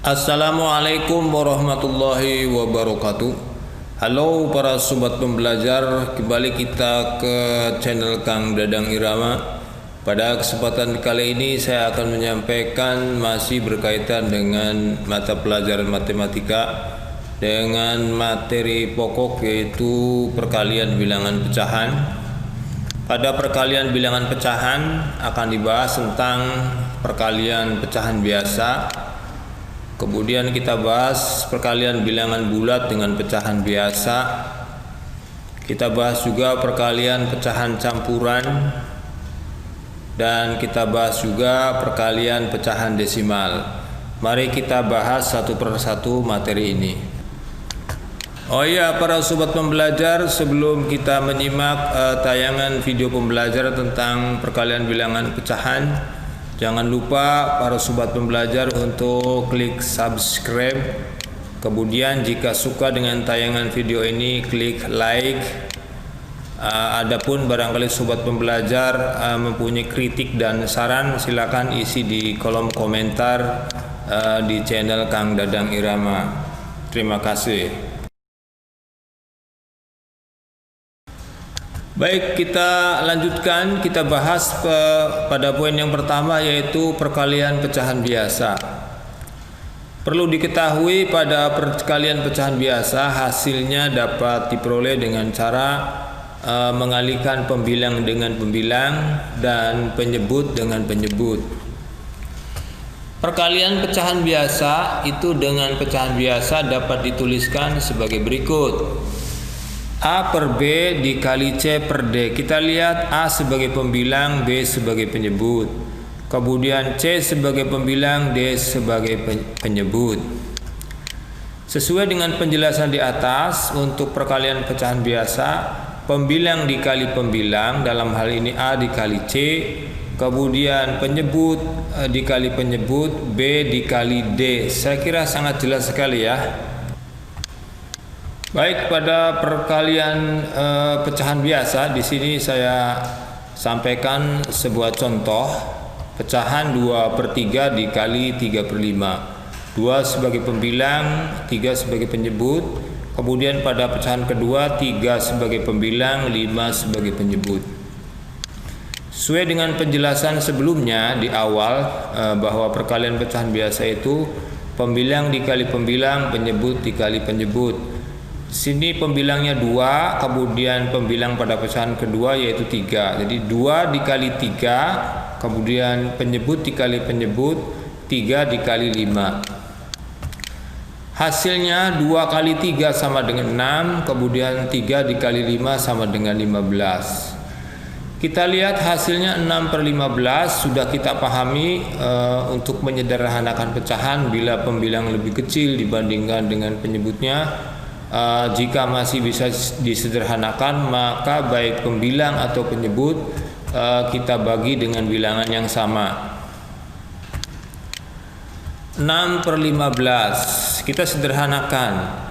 Assalamualaikum warahmatullahi wabarakatuh. Halo para sobat pembelajar, kembali kita ke channel Kang Dadang Irama. Pada kesempatan kali ini saya akan menyampaikan masih berkaitan dengan mata pelajaran matematika dengan materi pokok, yaitu perkalian bilangan pecahan. Pada perkalian bilangan pecahan akan dibahas tentang perkalian pecahan biasa. Kemudian kita bahas perkalian bilangan bulat dengan pecahan biasa. Kita bahas juga perkalian pecahan campuran. Dan kita bahas juga perkalian pecahan desimal. Mari kita bahas satu persatu materi ini. Oh iya, para sobat pembelajar, sebelum kita menyimak tayangan video pembelajaran tentang perkalian bilangan pecahan, jangan lupa para sobat pembelajar untuk klik subscribe. Kemudian jika suka dengan tayangan video ini, klik like. Adapun barangkali sobat pembelajar mempunyai kritik dan saran, silakan isi di kolom komentar di channel Kang Dadang Irama. Terima kasih. Baik, kita lanjutkan, kita bahas pada poin yang pertama, yaitu perkalian pecahan biasa. Perlu diketahui pada perkalian pecahan biasa hasilnya dapat diperoleh dengan cara mengalihkan pembilang dengan pembilang dan penyebut dengan penyebut. Perkalian pecahan biasa itu dengan pecahan biasa dapat dituliskan sebagai berikut: A per B dikali C per D. Kita lihat A sebagai pembilang, B sebagai penyebut. Kemudian C sebagai pembilang, D sebagai penyebut. Sesuai dengan penjelasan di atas, untuk perkalian pecahan biasa, pembilang dikali pembilang, dalam hal ini A dikali C. Kemudian penyebut dikali penyebut, B dikali D. Saya kira sangat jelas sekali ya. Baik, pada perkalian pecahan biasa di sini saya sampaikan sebuah contoh pecahan 2/3 dikali 3/5. 2 sebagai pembilang, 3 sebagai penyebut. Kemudian pada pecahan kedua 3 sebagai pembilang, 5 sebagai penyebut. Sesuai dengan penjelasan sebelumnya di awal bahwa perkalian pecahan biasa itu pembilang dikali pembilang, penyebut dikali penyebut. Sini pembilangnya 2, kemudian pembilang pada pecahan kedua yaitu 3. Jadi 2 dikali 3, kemudian penyebut dikali penyebut, 3 dikali 5. Hasilnya 2 kali 3 sama dengan 6, kemudian 3 dikali 5 sama dengan 15. Kita lihat hasilnya 6/15. Sudah kita pahami untuk menyederhanakan pecahan bila pembilang lebih kecil dibandingkan dengan penyebutnya. Jika masih bisa disederhanakan, maka baik pembilang atau penyebut kita bagi dengan bilangan yang sama. 6/15 kita sederhanakan.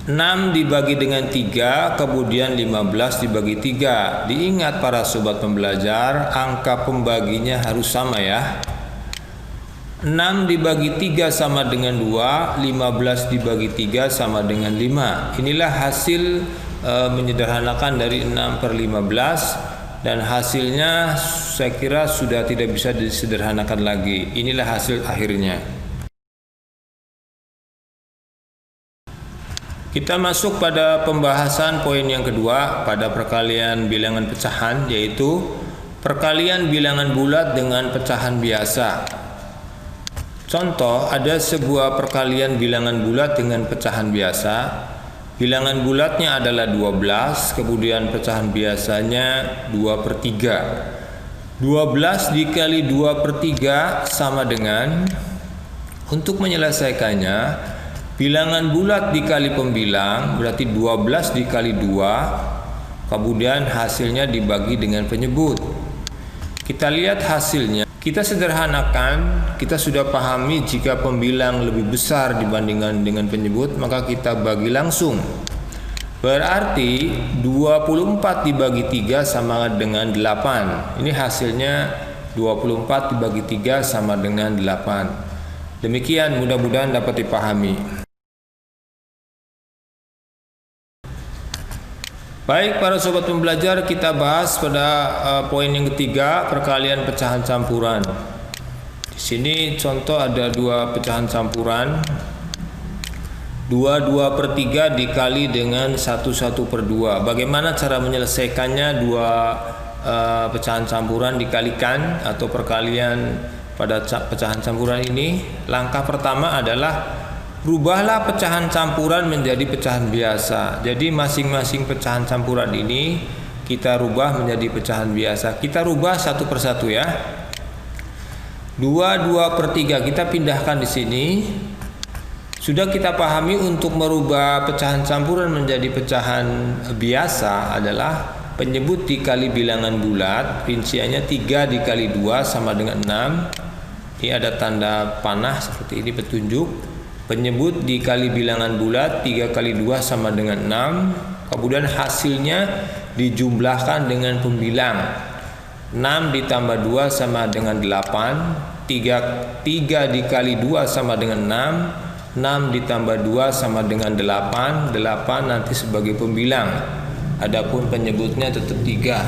6 dibagi dengan 3, kemudian 15 dibagi 3. Diingat para sobat pembelajar, angka pembaginya harus sama ya. 6 dibagi 3 sama dengan 2, 15 dibagi 3 sama dengan 5. Inilah hasil menyederhanakan dari 6/15, dan hasilnya saya kira sudah tidak bisa disederhanakan lagi. Inilah hasil akhirnya. Kita masuk pada pembahasan poin yang kedua pada perkalian bilangan pecahan, yaitu perkalian bilangan bulat dengan pecahan biasa. Contoh, ada sebuah perkalian bilangan bulat dengan pecahan biasa. Bilangan bulatnya adalah 12, kemudian pecahan biasanya 2/3. 12 dikali 2/3 sama dengan, untuk menyelesaikannya, bilangan bulat dikali pembilang, berarti 12 dikali 2, kemudian hasilnya dibagi dengan penyebut. Kita lihat hasilnya. Kita sederhanakan, kita sudah pahami jika pembilang lebih besar dibandingkan dengan penyebut, maka kita bagi langsung. Berarti 24 dibagi 3 sama dengan 8. Ini hasilnya 24 dibagi 3 sama dengan 8. Demikian, mudah-mudahan dapat dipahami. Baik para sobat pembelajar, kita bahas pada poin yang ketiga, perkalian pecahan campuran. Di sini contoh ada dua pecahan campuran. 2/2/3 dikali dengan 1/1/2. Bagaimana cara menyelesaikannya? Dua pecahan campuran dikalikan atau perkalian pada pecahan campuran ini. Langkah pertama adalah rubahlah pecahan campuran menjadi pecahan biasa. Jadi masing-masing pecahan campuran ini kita rubah menjadi pecahan biasa. Kita rubah satu persatu ya. 2/2/3 kita pindahkan di sini. Sudah kita pahami untuk merubah pecahan campuran menjadi pecahan biasa adalah penyebut dikali bilangan bulat. Rinciannya 3 dikali 2 sama dengan 6. Ini ada tanda panah seperti ini petunjuk. Penyebut dikali bilangan bulat 3 kali 2 sama dengan 6. Kemudian hasilnya dijumlahkan dengan pembilang. 6 ditambah 2 sama dengan 8. 3 dikali 2 sama dengan 6. 6 ditambah 2 sama dengan 8. 8 nanti sebagai pembilang. Adapun penyebutnya tetap 3.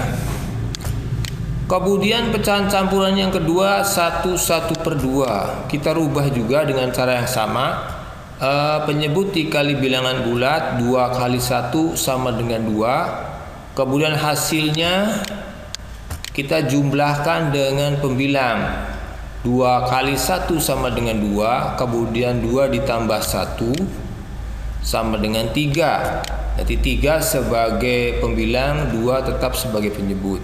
Kemudian pecahan campuran yang kedua 1/1/2. Kita rubah juga dengan cara yang sama. Penyebut dikali bilangan bulat 2 kali 1 sama dengan 2. Kemudian hasilnya kita jumlahkan dengan pembilang. 2 kali 1 sama dengan 2. Kemudian 2 ditambah 1 sama dengan 3. Nanti 3 sebagai pembilang, 2 tetap sebagai penyebut.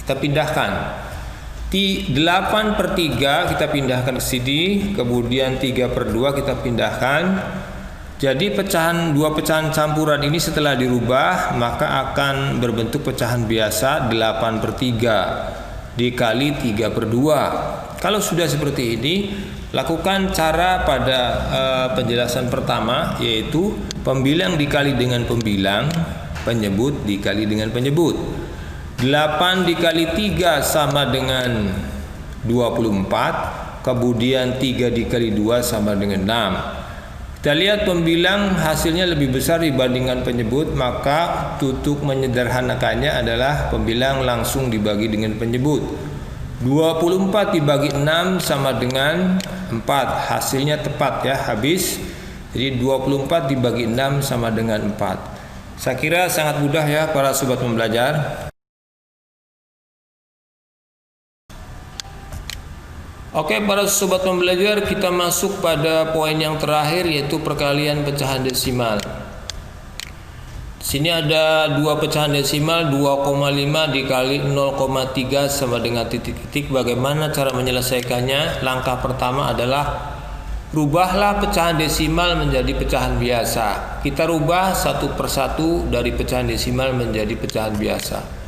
Kita pindahkan 8/3 kita pindahkan ke sini. Kemudian 3/2 kita pindahkan. Jadi dua pecahan campuran ini setelah dirubah maka akan berbentuk pecahan biasa 8/3 dikali 3/2. Kalau sudah seperti ini, lakukan cara pada penjelasan pertama, yaitu pembilang dikali dengan pembilang, penyebut dikali dengan penyebut. 8 dikali 3 sama dengan 24. Kemudian 3 dikali 2 sama dengan 6. Kita lihat pembilang hasilnya lebih besar dibandingkan penyebut, maka untuk menyederhanakannya adalah pembilang langsung dibagi dengan penyebut. 24 dibagi 6 sama dengan 4. Hasilnya tepat ya, habis. Jadi 24 dibagi 6 sama dengan 4. Saya kira sangat mudah ya para sobat pembelajar. Oke para sobat pembelajar, kita masuk pada poin yang terakhir, yaitu perkalian pecahan desimal. Sini ada dua pecahan desimal, 2,5 dikali 0,3 sama dengan titik-titik. Bagaimana cara menyelesaikannya? Langkah pertama adalah rubahlah pecahan desimal menjadi pecahan biasa. Kita rubah satu persatu dari pecahan desimal menjadi pecahan biasa.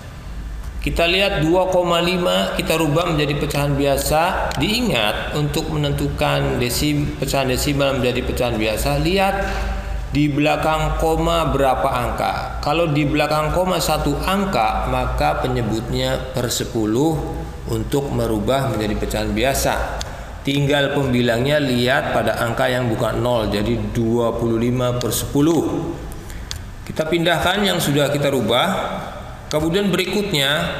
Kita lihat 2,5 kita rubah menjadi pecahan biasa. Diingat untuk menentukan pecahan desimal menjadi pecahan biasa, lihat di belakang koma berapa angka. Kalau di belakang koma 1 angka, maka penyebutnya per 10 untuk merubah menjadi pecahan biasa. Tinggal pembilangnya lihat pada angka yang bukan 0, jadi 25/10. Kita pindahkan yang sudah kita rubah. Kemudian berikutnya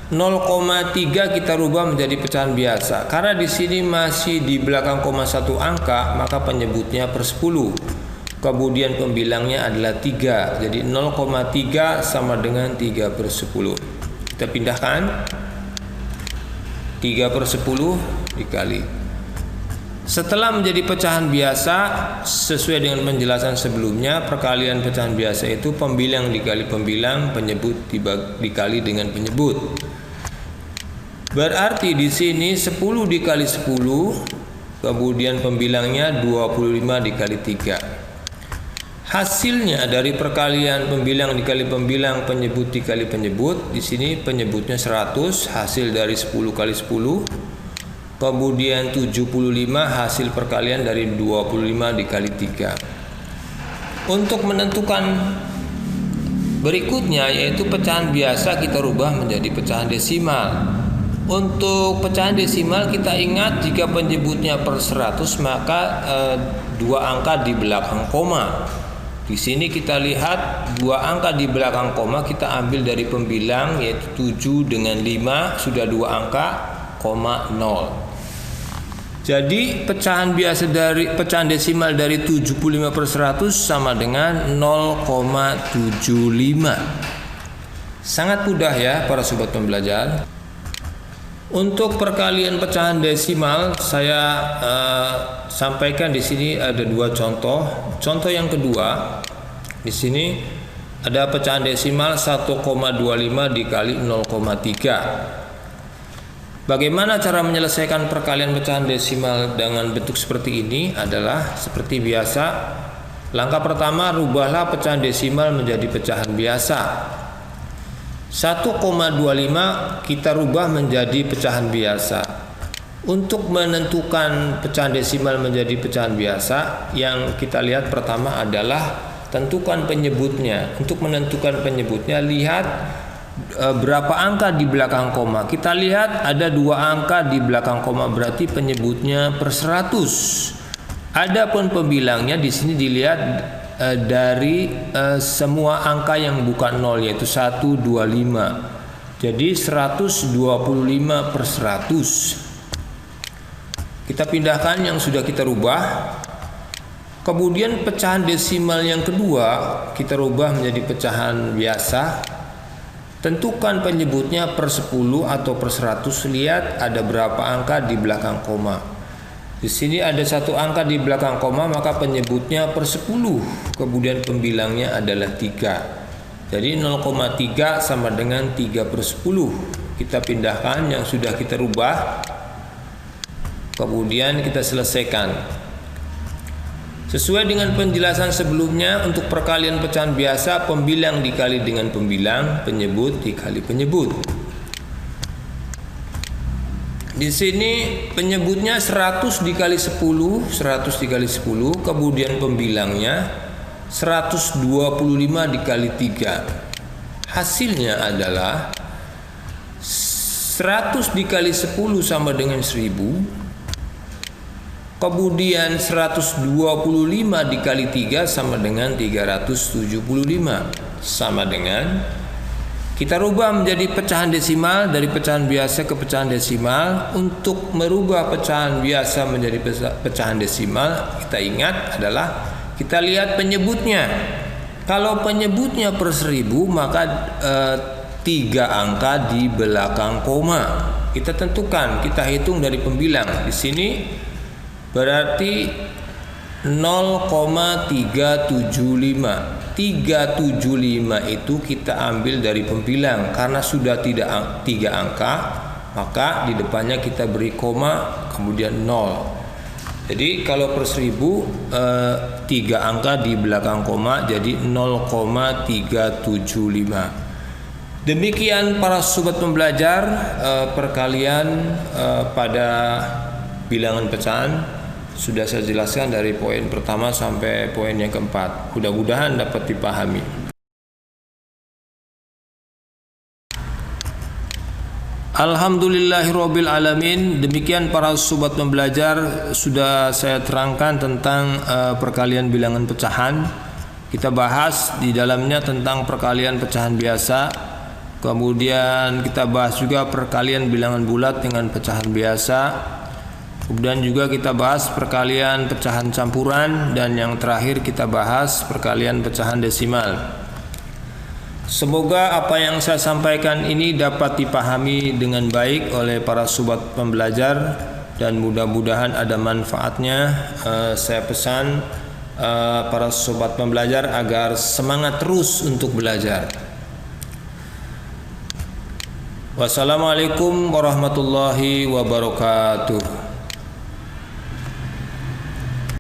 0,3 kita rubah menjadi pecahan biasa. Karena di sini masih di belakang koma 1 angka, maka penyebutnya per 10. Kemudian pembilangnya adalah 3. Jadi 0,3 sama dengan 3/10. Kita pindahkan 3/10 dikali. Setelah menjadi pecahan biasa, sesuai dengan penjelasan sebelumnya, perkalian pecahan biasa itu pembilang dikali pembilang, penyebut dikali dengan penyebut. Berarti di sini 10 dikali 10, kemudian pembilangnya 25 dikali 3. Hasilnya dari perkalian pembilang dikali pembilang, penyebut dikali penyebut, di sini penyebutnya 100, hasil dari 10 kali 10. Kemudian 75 hasil perkalian dari 25 dikali 3. Untuk menentukan berikutnya, yaitu pecahan biasa, kita rubah menjadi pecahan desimal. Untuk pecahan desimal kita ingat jika penyebutnya per 100 maka dua angka di belakang koma. Di sini kita lihat dua angka di belakang koma kita ambil dari pembilang yaitu 7 dengan 5 sudah dua angka, koma 0. Jadi pecahan desimal dari 75 per 100 sama dengan 0,75. Sangat mudah ya para sobat pembelajar. Untuk perkalian pecahan desimal saya sampaikan di sini ada dua contoh. Contoh yang kedua, di sini ada pecahan desimal 1,25 dikali 0,3. Bagaimana cara menyelesaikan perkalian pecahan desimal dengan bentuk seperti ini adalah seperti biasa. Langkah pertama, rubahlah pecahan desimal menjadi pecahan biasa. 1,25 kita rubah menjadi pecahan biasa. Untuk menentukan pecahan desimal menjadi pecahan biasa, yang kita lihat pertama adalah tentukan penyebutnya. Untuk menentukan penyebutnya, lihat berapa angka di belakang koma. Kita lihat ada dua angka di belakang koma, berarti penyebutnya per 100. Adapun pembilangnya di sini dilihat dari semua angka yang bukan 0 yaitu 125. Jadi 125 per 100. Kita pindahkan yang sudah kita rubah. Kemudian pecahan desimal yang kedua kita rubah menjadi pecahan biasa. Tentukan penyebutnya per 10 atau per 100. Lihat ada berapa angka di belakang koma. Di sini ada satu angka di belakang koma, maka penyebutnya per 10. Kemudian pembilangnya adalah 3. Jadi 0,3 sama dengan 3 per 10. Kita pindahkan yang sudah kita rubah. Kemudian kita selesaikan. Sesuai dengan penjelasan sebelumnya, untuk perkalian pecahan biasa, pembilang dikali dengan pembilang, penyebut dikali penyebut. Di sini penyebutnya 100 dikali 10, 100 dikali 10, kemudian pembilangnya 125 dikali 3. Hasilnya adalah 100 dikali 10 sama dengan 10. Kemudian 125 dikali 3 sama dengan 375. Sama dengan, kita rubah menjadi pecahan desimal, dari pecahan biasa ke pecahan desimal. Untuk merubah pecahan biasa menjadi pecahan desimal, kita ingat adalah kita lihat penyebutnya. Kalau penyebutnya per 1000 maka 3 angka di belakang koma. Kita tentukan, kita hitung dari pembilang. Di sini berarti 0,375. 375 itu kita ambil dari pembilang. Karena sudah tidak 3 angka, maka di depannya kita beri koma kemudian 0. Jadi kalau per 1000 3 angka di belakang koma, jadi 0,375. Demikian para sobat pembelajar perkalian pada bilangan pecahan. Sudah saya jelaskan dari poin pertama sampai poin yang keempat. Mudah-mudahan dapat dipahami. Alhamdulillahirabbil alamin. Demikian para sobat pembelajar, sudah saya terangkan tentang perkalian bilangan pecahan. Kita bahas di dalamnya tentang perkalian pecahan biasa. Kemudian kita bahas juga perkalian bilangan bulat dengan pecahan biasa. Kemudian juga kita bahas perkalian pecahan campuran, dan yang terakhir kita bahas perkalian pecahan desimal. Semoga apa yang saya sampaikan ini dapat dipahami dengan baik oleh para sobat pembelajar, dan mudah-mudahan ada manfaatnya. Saya pesan para sobat pembelajar agar semangat terus untuk belajar. Wassalamualaikum warahmatullahi wabarakatuh.